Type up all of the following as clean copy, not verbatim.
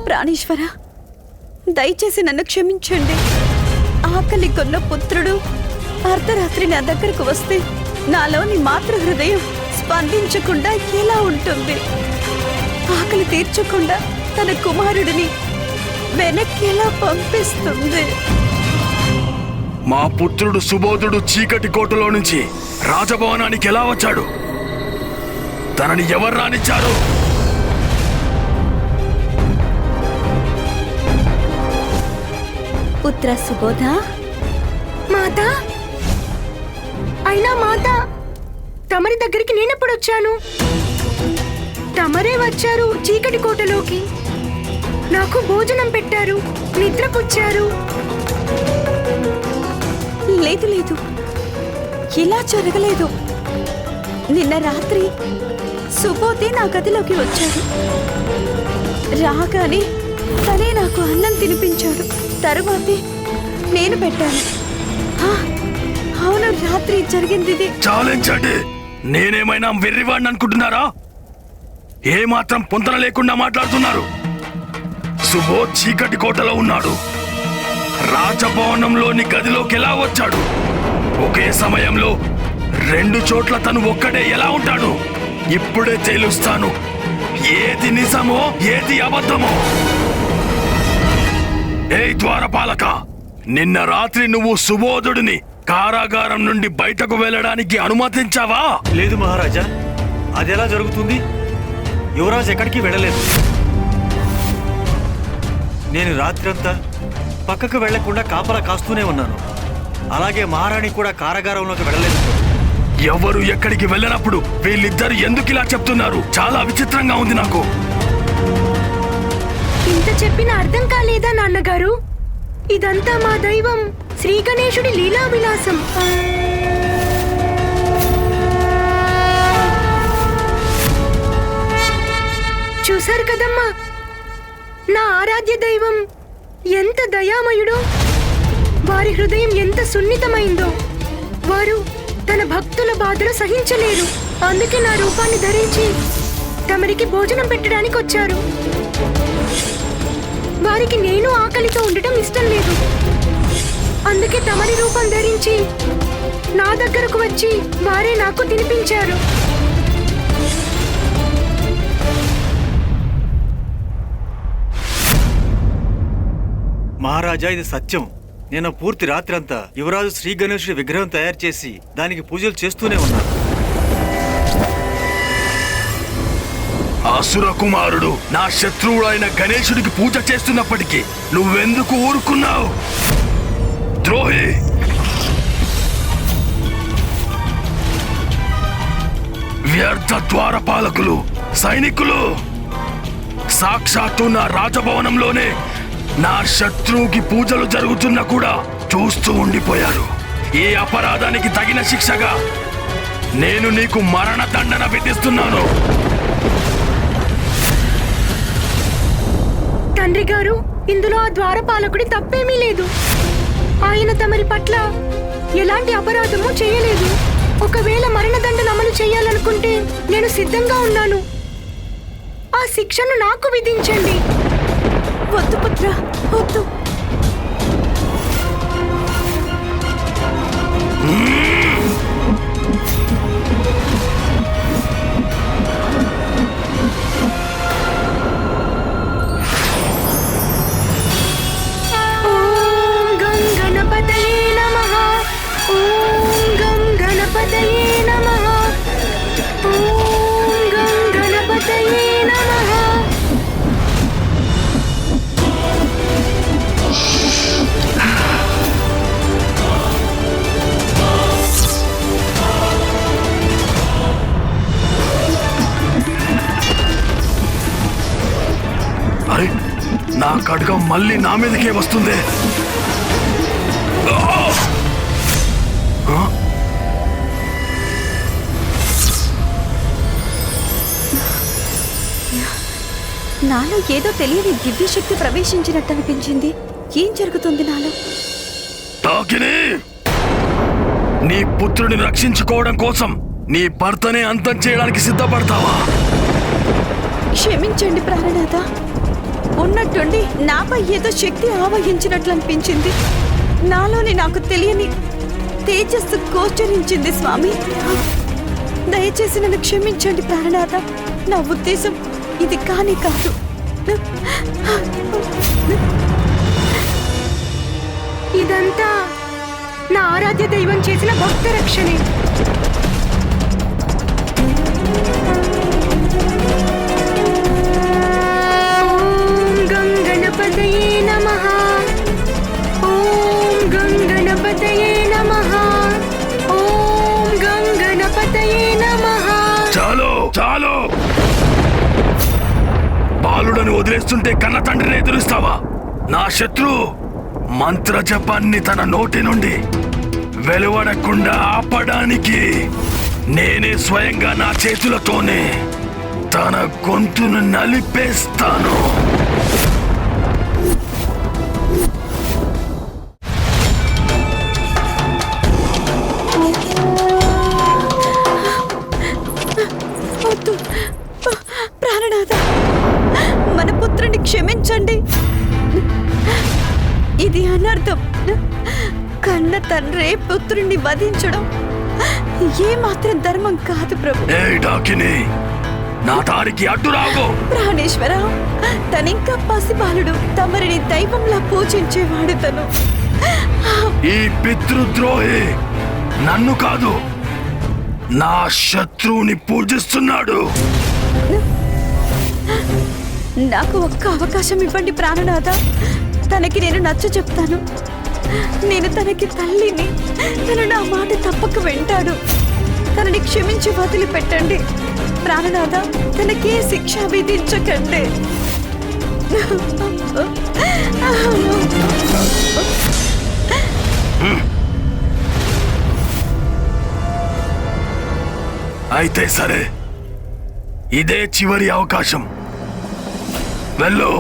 ప్రాణేశ్వర, దయచేసి నన్ను క్షమించండి. ఆకలి కొన్న పుత్రుడు అర్ధరాత్రి నా దగ్గరకు వస్తే నాలోని మాతృ హృదయం స్పందించకుండా ఎలా ఉంటుంది? ఆకలి తీర్చకుండా తన కుమారుడిని వెనక్కి ఎలా పంపిస్తుంది? మా పుత్రుడు సుబోధుడు చీకటి కోటలో నుంచి రాజభవనానికి ఎలా వచ్చాడు? తనని ఎవరు రానిచ్చారు? పుత్ర సుబోధ. మాత, అయినా మాత, తమరి దగ్గరికి నేనెప్పుడు వచ్చాను? తమరే వచ్చారు చీకటి కోటలోకి, నాకు భోజనం పెట్టారు, నిద్రపుచ్చారు. లేదు లేదు, ఇలా జరగలేదు. నిన్న రాత్రి సుబోధే నా గదిలోకి వచ్చాడు. రాగానే తనే నాకు అన్నం తినిపించాడు. తరువాతే నేను పెట్టాను. అవును, రాత్రి జరిగింది ఇది. చాలించండి. నేనేమైనా వెర్రివాడిని అనుకుంటున్నారా? ఏమాత్రం పొంతన లేకుండా మాట్లాడుతున్నారు. సుబోధ్ చీకటి కోటలో ఉన్నాడు. రాజభవనంలోని గదిలోకి ఎలా వచ్చాడు? ఒకే సమయంలో 2 చోట్ల తను ఒక్కడే ఎలా ఉంటాడు? ఇప్పుడే తేలుస్తాను ఏది నిజమో ఏది అబద్ధమో. ఏయ్ ద్వారపాలక, నిన్న రాత్రి నువ్వు సుబోధుడిని కారాగారం నుండి బయటకు వెళ్ళడానికి అనుమతించావా? లేదు మహారాజా, అది ఎలా జరుగుతుంది? యువరాజు ఎక్కడికి వెళ్ళలేదు. నేను రాత్రంతా పక్కకు వెళ్లకుండా కాపలా కాస్తూనే ఉన్నాను. అలాగే మహారాణి కూడా కారాగారంలోకి వెళ్ళలేదు. ఎవరు ఎక్కడికి వెళ్ళినప్పుడు వీళ్ళిద్దరు ఎందుకు ఇలా చెప్తున్నారు? చాలా విచిత్రంగా ఉంది నాకు. ఇంత చెప్పిన అర్థం కాలేదా నాన్నగారు? ఇదంతా మా దైవం శ్రీ గణేశుడి లీలా విలాసం. చూశారు కదమ్మా, నా ఆరాధ్య దైవం ఎంత దయామయుడో, వారి హృదయం ఎంత సున్నితమైందో. వారు తన భక్తుల బాధలు సహించలేరు. అందుకే నా రూపాన్ని ధరించి తమరికి భోజనం పెట్టడానికి వచ్చారు. వారికి నేను ఆకలితో ఉండటం ఇష్టం లేదు. అందుకే తమరి రూపం ధరించి నా దగ్గరకు వచ్చి వారే నాకు తినిపించారు. మహారాజా, ఇది సత్యం. నేను పూర్తి రాత్రి అంతా యువరాజు శ్రీ గణేశుడి విగ్రహం తయారు చేసి దానికి పూజలు చేస్తూనే ఉన్నాను. అసుర కుమారుడు నా శత్రువుడైన గణేశుడికి పూజ చేస్తున్నప్పటికీ నువ్వెందుకు ఊరుకున్నావు? ద్రోహి! వ్యర్థ ద్వారపాలకులు, సైనికులు, సాక్షాత్తు నా రాజభవనంలోనే నా శత్రువుకి పూజలు జరుగుతున్నా కూడా చూస్తూ ఉండిపోయారు. ఈ అపరాధానికి తగిన శిక్షగా నేను నీకు మరణ దండన విధిస్తున్నాను. తండ్రి గారు, ఇందులో ఆ ద్వారపాలకుడి తప్పేమీ లేదు. ఆయన తమరి పట్ల ఎలాంటి అపరాధము చేయలేదు. ఒకవేళ మరణదండన అమలు చేయాలనుకుంటే నేను సిద్ధంగా ఉన్నాను. ఆ శిక్షను నాకు విధించండి. వద్దు పుత్ర, వద్దు. ఓం గం గణపతయే నమః. ఓం గం గణపతయే నమః. ఓం గం గణపతయే నమః. అరే, నా ఖడ్గం మళ్ళీ నా మీదకే వస్తుంది. నాలో ఏదో తెలియని దివ్యశక్తి ప్రవేశించినట్టు అనిపించింది. ఏం జరుగుతుంది నాలో? తాకిని, నీ పుత్రుడిని రక్షించుకోవడం కోసం నీ భర్తనే అంతం చేయడానికి సిద్ధపడతావా? క్షమించండి ప్రాణనాథ. ఉన్నట్టుండి నాపై ఏదో శక్తి ఆవహించినట్లు అనిపించింది. నాలోని నాకు తెలియని తేజస్సు గోచరించింది స్వామి. దయచేసి నన్ను క్షమించండి ప్రాణనాథ. నా ఉద్దేశం ఇది కానే కాదు. ఇదంతా నా ఆరాధ్య దైవం చేసిన భక్త రక్షణే. ఓం గంగణపతయే నమః. ఓం గంగణపతయే నమః. ఓం గంగణపతయే నమః. చాలు చాలు. బాలుడని వదిలేస్తుంటే కన్న తండ్రిని ఎదురుస్తావా? నా శత్రు మంత్ర జపాన్ని తన నోటి నుండి వెలువడకుండా ఆపడానికి నేనే స్వయంగా నా చేతులతోనే తన గొంతును నలిపేస్తాను. వద్దు ప్రాణనాథ, మన పుత్రుని క్షమించండి. ఇది అనర్థం. కన్న తండ్రే పుత్రుణ్ణి వధించడం ఏమాత్రం ధర్మం కాదు ప్రభు. ఏ డాకిని, నా దారికి అడ్డు రావు. ప్రాణేశ్వర, తనింకా పసిబాలుడు. తమరిని దైవంలా పూజించేవాడు తను. ఈ పితృద్రోహి నన్ను కాదు, నా శత్రువుని పూజిస్తున్నాడు. నాకు ఒక్క అవకాశం ఇవ్వండి ప్రాణనాథ. తనకి నేను నచ్చ చెప్తాను. నేను తనకి తల్లిని. తను నా మాట తప్పక వింటాడు. తనని క్షమించి వదిలిపెట్టండి ప్రాణనాథ. తనకే శిక్ష విధించకండి. అయితే సరే, ఇదే చివరి అవకాశం. వెళ్ళు.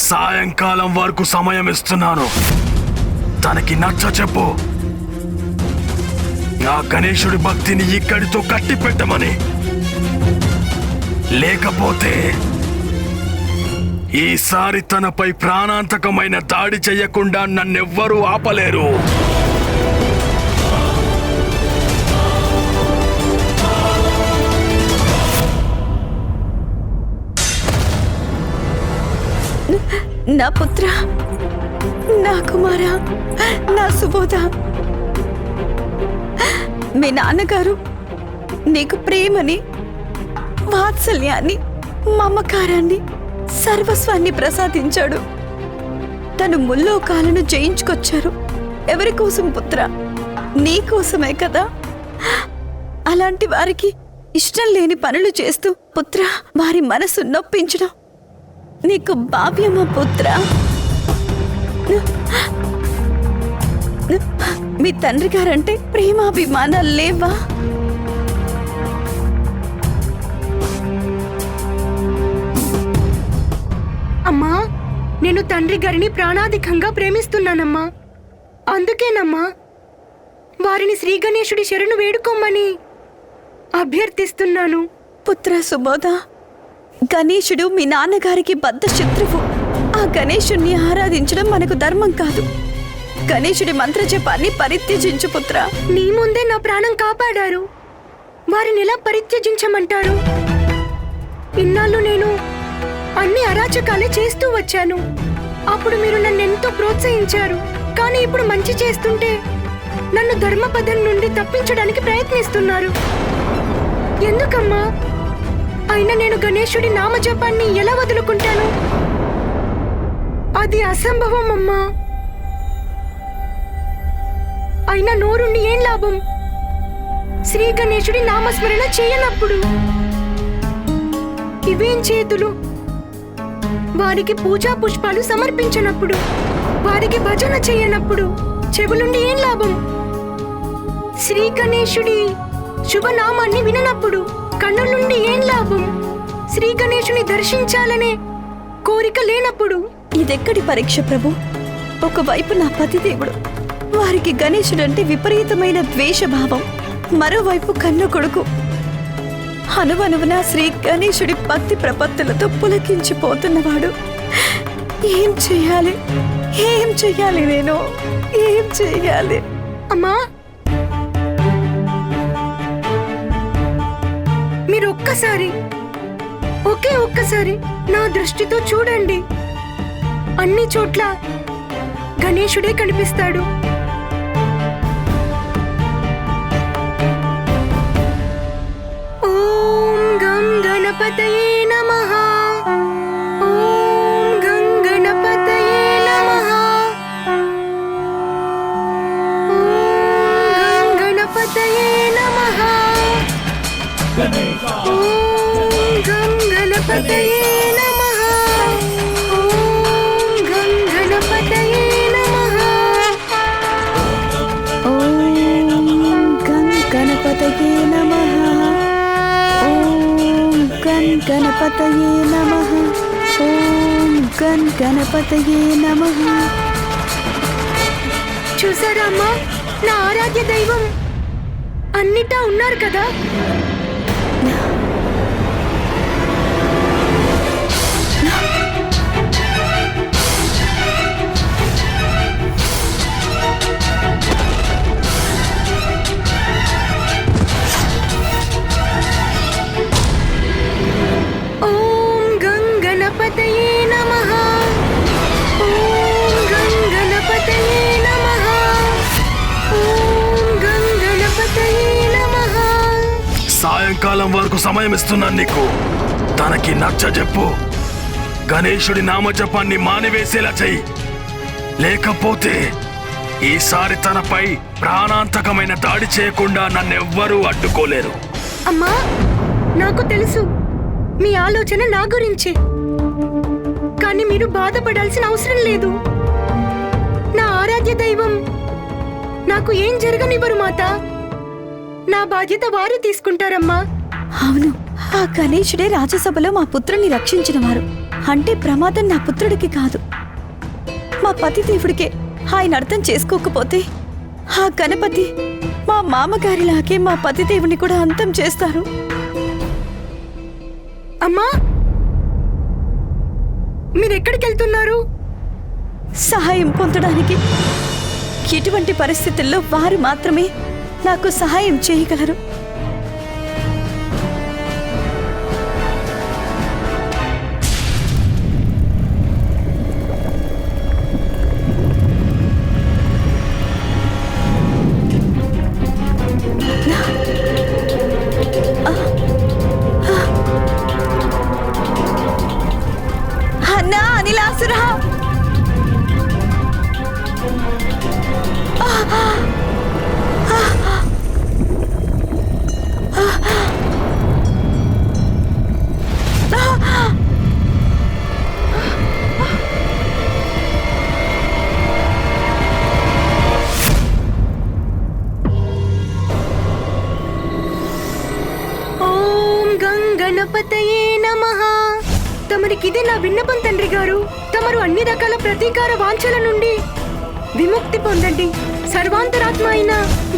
సాయంకాలం వరకు సమయం ఇస్తున్నాను. తనకి నచ్చ చెప్పు. నా గణేశుడి భక్తిని ఇక్కడితో కట్టి పెట్టమని. లేకపోతే ఈసారి తనపై ప్రాణాంతకమైన దాడి చెయ్యకుండా నన్నెవ్వరూ ఆపలేరు. నా పుత్ర, నా కుమార, నా సుబోధ, మీ నాన్నగారు నీకు ప్రేమని, వాత్సల్యాన్ని, మమకారాన్ని, సర్వస్వాన్ని ప్రసాదించాడు. తను ముల్లోకాలను జయించుకొచ్చారు. ఎవరి కోసం పుత్ర? నీ కోసమే కదా. అలాంటి వారికి ఇష్టం లేని పనులు చేస్తూ పుత్ర వారి మనసు నొప్పించడం నీకు భావ్యమా పుత్ర? మీ తండ్రి గారంటే ప్రేమాభిమానాలు లేవా? అమ్మా, నేను తండ్రి గారిని ప్రాణాధికంగా ప్రేమిస్తున్నానమ్మా. అందుకేనమ్మా వారిని శ్రీ గణేశుడి శరణు వేడుకోమని అభ్యర్థిస్తున్నాను. పుత్ర సుబోధ, గణేశుడు మీ నాన్నగారికి బద్ధ శత్రువు. ఆ గణేశుణ్ణి ఆరాధించడం మనకు ధర్మం కాదు. గణేశుడి మంత్రజపాన్ని పరిత్యజించు పుత్ర. నీ ముందే నా ప్రాణం కాపాడారు. వారిని ఎలా పరిత్యజించమంటారు? ఇన్నాళ్ళు నేను అన్ని అరాచకాలే చేస్తూ వచ్చాను. అప్పుడు మీరు నన్ను ఎంతో ప్రోత్సహించారు. కానీ ఇప్పుడు మంచి చేస్తుంటే నన్ను ధర్మపదం నుండి తప్పించడానికి ప్రయత్నిస్తున్నారు. ఎందుకమ్మా? అయినా నేను గణేశుడి నామజపాన్ని ఎలా వదులుకుంటాను? అది అసంభవం అమ్మా. అయినా నోరుండి ఏం లాభం? శ్రీ గణేశుడి నామస్మరణ చేయనప్పుడు ఇవేం చేతులు? వారికి పూజా పుష్పాలు సమర్పించినప్పుడు, వారికి భజన చేయనప్పుడు చెవులుండి ఏం లాభం? శ్రీ గణేశుడి శుభనామాన్ని విననప్పుడు కన్నులుండి ఏం లాభం? శ్రీ గణేశుని దర్శించాలనే కోరిక లేనప్పుడు. ఇదెక్కడి పరీక్ష ప్రభు? ఒకవైపు నా పతిదేవుడు, వారికి గణేశుడంటే విపరీతమైన ద్వేషభావం. మరోవైపు కన్న కొడుకు, అనువనువున శ్రీ గణేశుడి భక్తి ప్రపత్తులతో పులకించిపోతున్నవాడు. ఏం చెయ్యాలి, ఏం చెయ్యాలి, నేను ఏం చెయ్యాలి? అమ్మా, మీరు ఒక్కసారి నా దృష్టితో చూడండి. అన్ని చోట్ల గణేశుడే కనిపిస్తాడు. ఓం గం గణపతయే నమః. ఓం గం గణపతయే నమః. ఓం గం గణపతయే నమః. ఓం గం గణపతయే నమః. ఓం గం గణపతయే నమః. ఓం గం గణపతయే నమః. ఓం గం గణపతయే నమః. ఓం గం గణపతయే నమః. చూసారా అమ్మా, నా ఆరాధ్య దైవం అన్నిటా ఉన్నారు కదా. ఓం గం గణపతయే నమః. ఓం గం గణపతయే నమః. ఓం గం గణపతయే నమః. సాయంకాలం వరకు సమయం ఇస్తున్నాను నీకు. తనకి నచ్చజెప్పు. గణేశుడి నామజపాన్ని మానివేసేలా చెయ్యి. లేకపోతే ఈసారి తనపై ప్రాణాంతకమైన దాడి చేయకుండా నన్నెవ్వరూ అడ్డుకోలేరు. అమ్మా, నాకు తెలుసు మీ ఆలోచన నా గురించి, కానీ మీరు బాధపడాల్సిన అవసరం లేదు. నా ఆరాధ్య దైవం నాకు ఏం జరగనివ్వరు మాత. నా బాధ్యత వారు తీసుకుంటారమ్మా. అవును, ఆ గణేశుడే రాజ్యసభలో మా పుత్రుని రక్షించిన వారు. అంటే ప్రమాదం నా పుత్రుడికి కాదు, మా పతిదేవుడికే. ఆయన అర్థం చేసుకోకపోతే ఆ గణపతి మా మామగారిలాగే మా పతిదేవుని కూడా అంతం చేస్తారు. అమ్మా, మీరెక్కడికి వెళ్తున్నారు? సహాయం పొందడానికి. ఎటువంటి పరిస్థితుల్లో వారు మాత్రమే నాకు సహాయం చేయగలరు. అన్నా అనిలాసురా, ఓం గం గణపతయే నమః. తమరికిదే నా విన్నపం తండ్రి గారు. తమరు అన్ని రకాల ప్రతీకార వాంఛల నుండి విముక్తి పొందండి. సర్వాంతరాత్మ అయిన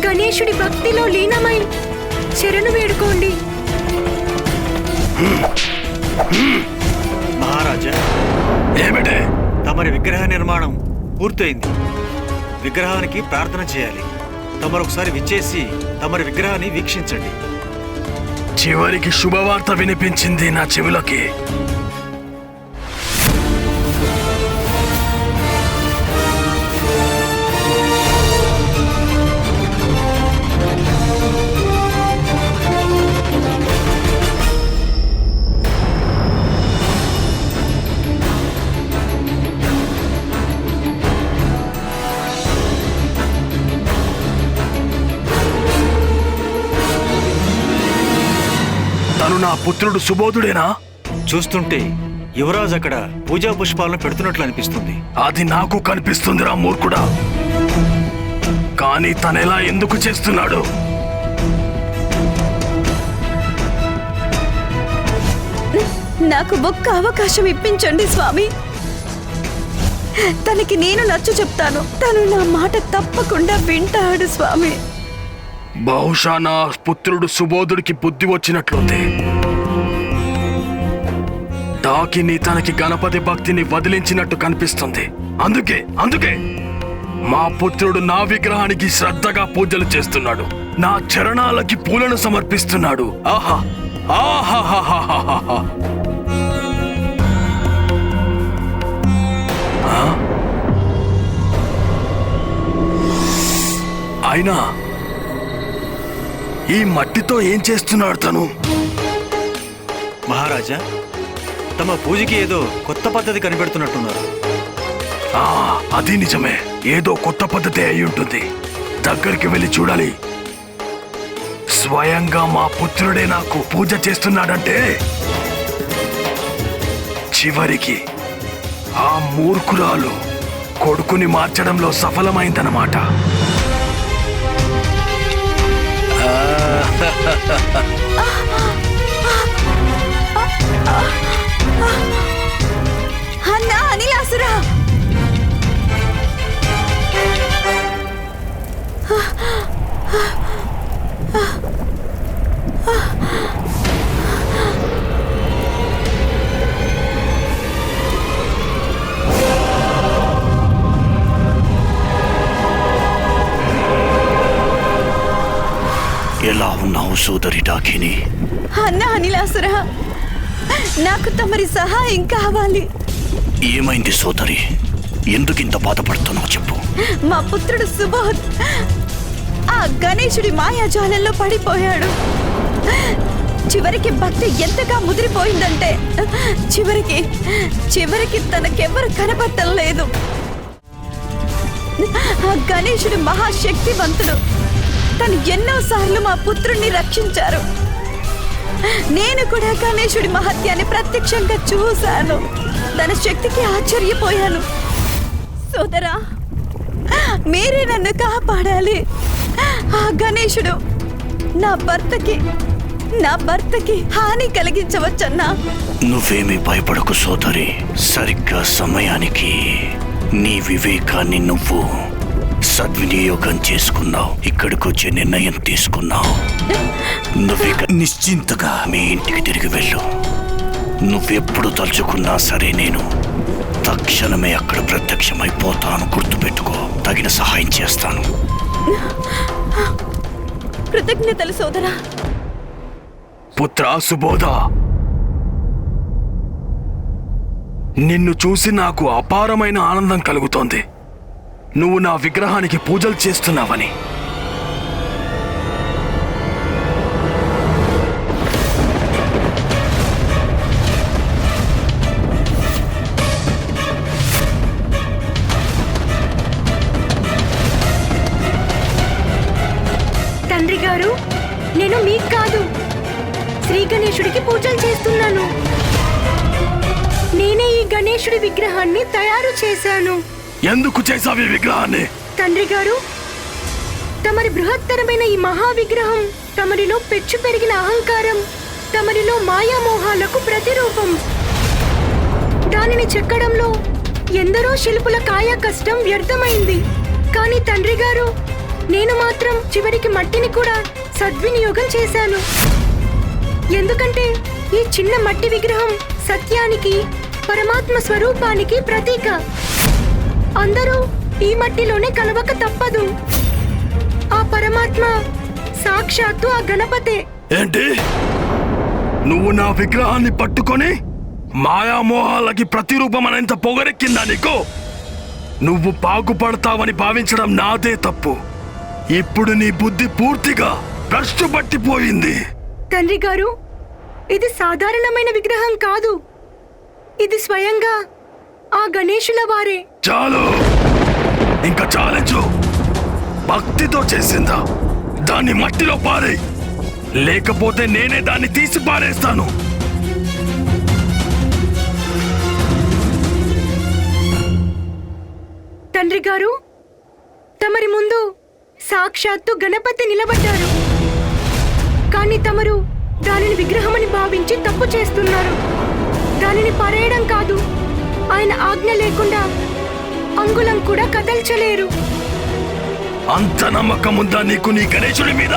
గణేశుడి భక్తిలో లీనమై శరణు వేడుకోండి. మహారాజా, ఏమిటే? తమరి విగ్రహ నిర్మాణం పూర్తయింది. విగ్రహానికి ప్రార్థన చేయాలి. తమరు ఒకసారి విచ్చేసి తమరి విగ్రహాన్ని వీక్షించండి. చివరికి శుభవార్త వినిపించింది నా చెవులకి. తను నా పుత్రుడు సుబోధుడేనా? చూస్తుంటే యువరాజు అక్కడ పూజా పుష్పాలను పెడుతున్నట్లు అనిపిస్తుంది. అది నాకు కనిపిస్తుందిరా మూర్ఖుడా. కానీ తనెలా ఎందుకు చేస్తున్నాడు? నాకు ఒక్క అవకాశం ఇప్పించండి స్వామి. తనకి నేను నచ్చ చెప్తాను. తను నా మాట తప్పకుండా వింటాడు స్వామి. బహుశా నా పుత్రుడు సుబోధుడికి బుద్ధి వచ్చినట్లుంది. డాకిని తనకి గణపతి భక్తిని వదిలించినట్టు కనిపిస్తుంది. అందుకే మా పుత్రుడు నా విగ్రహానికి శ్రద్ధగా పూజలు చేస్తున్నాడు. నా చరణాలకి పూలను సమర్పిస్తున్నాడు. ఆహా ఆహాహాహాహాహా. అయినా ఈ మట్టితో ఏం చేస్తున్నాడు తను? మహారాజా, తమ పూజకి ఏదో కొత్త పద్ధతి కనిపెడుతున్నట్టున్నారు. అది నిజమే. ఏదో కొత్త పద్ధతి అయి ఉంటుంది. దగ్గరికి వెళ్ళి చూడాలి. స్వయంగా మా పుత్రుడే నాకు పూజ చేస్తున్నాడంటే చివరికి ఆ మూర్ఖురాలు కొడుకుని మార్చడంలో సఫలమైందన్నమాట. అన్నా అనిలాసురా, ఎలా ఉన్నావు సోదరి డాకిని? అన్నా అనిలాసురా, నాకు తమరి సహాయం కావాలి. ఏమైంది సోదరి? ఎందుకింత బాధపడుతున్నావు చెప్పు. మా పుత్రుడు సుబోధ్ ఆ గణేశుడి మాయాజాలంలో పడిపోయాడు. చివరికి భక్తి ఎంతగా ముదిరిపోయిందంటే చివరికి తనకెవ్వరు కనపడటం లేదు. ఆ గణేశుడు మహాశక్తివంతుడు. తను ఎన్నోసార్లు మా పుత్రుణ్ణి రక్షించారు. నేను కూడా గణేశుడి మహత్యాన్ని ప్రత్యక్షంగా చూశాను. తన శక్తికి ఆశ్చర్యపోయాను. సోదరా, మీరే నన్ను కాపాడాలి. ఆ గణేశుడు నా భర్తకి హాని కలిగించవచ్చన్నా. నువ్వేమీ భయపడకు సోదరి. సరిగ్గా సమయానికి నీ వివేకాన్ని నువ్వు సద్వినియోగం చేసుకున్నావు. ఇక్కడికి వచ్చే నిర్ణయం తీసుకున్నావు. నువ్విక నిశ్చింతగా మీ ఇంటికి తిరిగి వెళ్ళు. నువ్వెప్పుడు తలుచుకున్నా సరే నేను తక్షణమే అక్కడ ప్రత్యక్షమైపోతాను. గుర్తుపెట్టుకో, తగిన సహాయం చేస్తాను. కృతజ్ఞతలు సోదరా. పుత్రా సుబోధ, నిన్ను చూసి నాకు అపారమైన ఆనందం కలుగుతోంది. నువ్వు నా విగ్రహానికి పూజలు చేస్తున్నావని. తండ్రి గారు, నేను మీకు కాదు, శ్రీ గణేశుడికి పూజలు చేస్తున్నాను. నేనే ఈ గణేశుడి విగ్రహాన్ని తయారు చేశాను. ఎందుకు చేసావు ఈ విగ్రహాన్ని? తండ్రి గారు, తమరి బృహత్తరమైన ఈ మహా విగ్రహం తమరిలో పెచ్చు పెరిగిన అహంకారం, తమరిలో మాయామోహాలకు ప్రతిరూపం. దానిని చెక్కడంలో ఎందరో శిల్పుల కాయ కష్టం వ్యర్థమైంది. కానీ తండ్రి గారు, నేను మాత్రం చివరికి మట్టిని కూడా సద్వినియోగం చేశాను. ఎందుకంటే ఈ చిన్న మట్టి విగ్రహం సత్యానికి, పరమాత్మ స్వరూపానికి ప్రతీక. అందరూ ఈ మట్టిలోనే కలవక తప్పదు. ఆ పరమాత్మ సాక్షాత్తు ఆ గణపతే. ఏంటి? నువ్వు నా విగ్రహాన్ని పట్టుకొని మాయామోహాలకి ప్రతిరూపం అనేంత పొగరెక్కిందా నీకు? నువ్వు బాగుపడతావని భావించడం నాదే తప్పు. ఇప్పుడు నీ బుద్ధి పూర్తిగా భ్రష్టు పట్టిపోయింది. తండ్రి గారు, ఇది సాధారణమైన విగ్రహం కాదు. ఇది స్వయంగా ఆ గణేశుల వారే. చాలు, ఇంకా చాలించు. భక్తితో చేసిందా? దాన్ని మట్టిలో పారే, లేకపోతే నేనే దాన్ని తీసి పారేస్తాను. తండ్రి గారు, తమరి ముందు సాక్షాత్తు గణపతి నిలబడ్డారు. కానీ తమరు దానిని విగ్రహమని భావించి తప్పు చేస్తున్నారు. దానిని పరేయడం కాదు, ఆయన ఆజ్ఞ లేకుండా అంగుళం కూడా కదల్చలేరు. అంత నమ్మకం ఉందా నీకు నీ గణేశుడి మీద?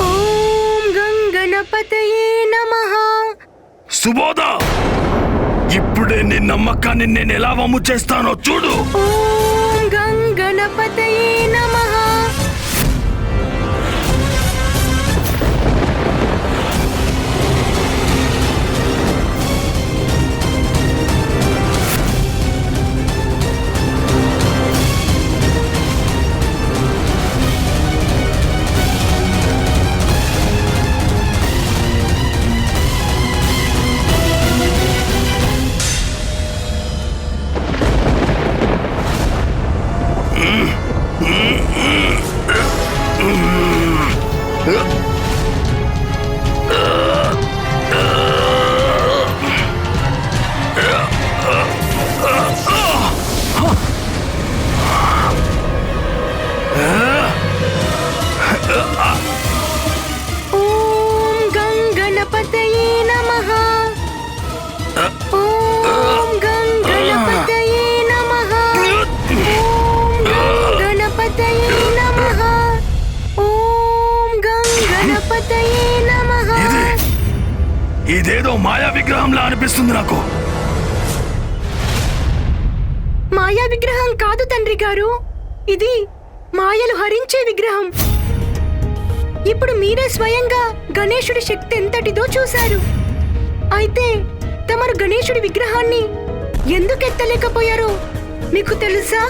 ఓం గంగణపతయే నమః. సుబోధ, ఇప్పుడే నీ నమ్మకాన్ని నేను ఎలా వమ్ము చేస్తానో చూడు. ఓం గంగణపతయే నమః. ఓం గంగణపతయే నమః. ఓం గంగణపతయే నమః. ఓం గణపతయే నమః. ఓం గంగణపతయే నమః. ఇదేదో మాయా విగ్రహంలా అనిపిస్తుంది నాకు. మాయా విగ్రహం కాదు తండ్రి గారు, ఇది మాయలు హరించే విగ్రహం. ఇప్పుడు మీరే స్వయంగా గణేశుడి శక్తి ఎంతటిదో చూశారు. అయితే తమరు గణేశుడి విగ్రహాన్ని ఎందుకు ఎత్తలేకపోయారో మీకు తెలుసా?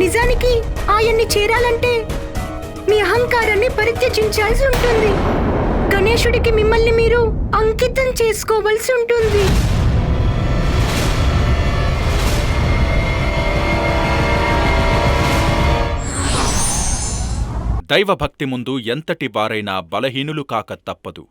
నిజానికి ఆయన్ని చేరాలంటే మీ అహంకారాన్ని పరిత్యజించాల్సి ఉంటుంది. గణేశుడికి మిమ్మల్ని మీరు అంకితం చేసుకోవలసి ఉంటుంది. దైవభక్తి ముందు ఎంతటి వారైనా బలహీనులు కాక తప్పదు.